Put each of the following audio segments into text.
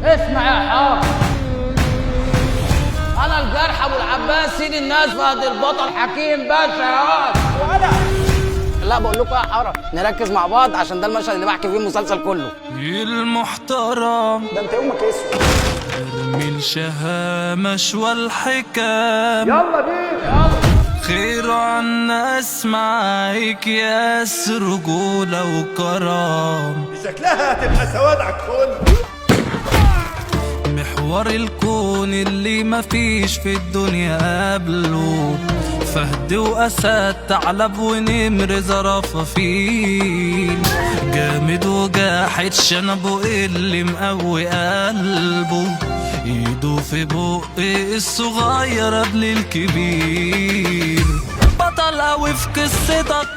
اسمع يا حار، انا الجرح ابو العباس سيد الناس فهد البطل حكيم باشا يا واد. وانا لا بقول لكم يا حاره نركز مع بعض عشان ده المشهد اللي بحكي فيه المسلسل كله. المحترم ده انت يومك اسود. ارمي الشهامش والحكام، يلا بينا خير عالناس معاك ياس رجولة وكرام. شكلها هتبقى سواد على الكل. محور الكون اللي مفيش في الدنيا قبله، فهد وأسد ثعلب ونمر زرافة فيل، جامد وجاحد شنبه اللي مقوي قلبه، ايده في بق الصغير قبل الكبير. بطل قوي في قصتك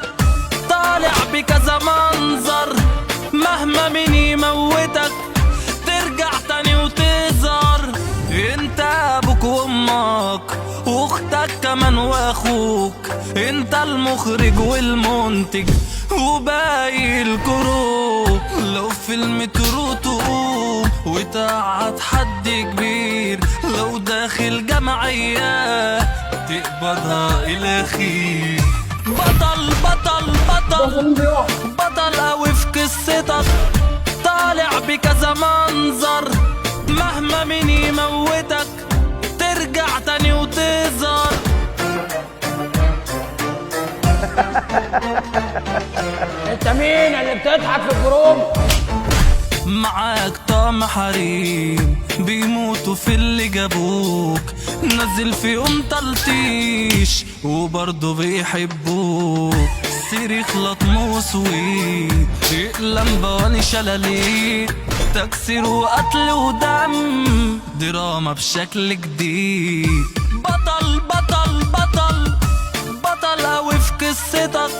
طالع بكذا منظر، مهما مين يموتك ترجع تاني وتظهر. انت ابوك وامك واختك كمان واخوك، انت المخرج والمنتج وباقي الكروب. لو في المترو تقوم وتقعد حد كبير، لو داخل جمعية تقبضها الاخير. بطل بطل بطل بطل قوي في قصتك طالع بكذا منظر، مهما مين يموتك ترجع تاني وتظهر. انت مين اللي بتضحك في الجروب؟ معاك طعم حريم بيموتوا في اللي جابوك، نزل فيهم تلطيش وبرضه بيحبوك. صريخ لطم وسويت اقلم بواني شلاليت، تكسير وقتل ودم دراما بشكل جديد. بطل بطل بطل بطل قوي في قصتك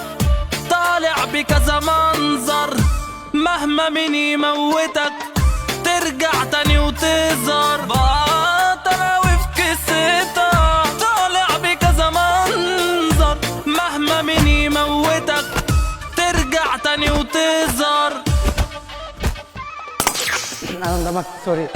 طالع بكذا منظر، مهما مين يموتك ترجع تاني وتظهر. بطل قوي في قصتك طالع بكذا منظر، مهما مين يموتك ترجع تاني وتظهر. انا اندمجت سوري.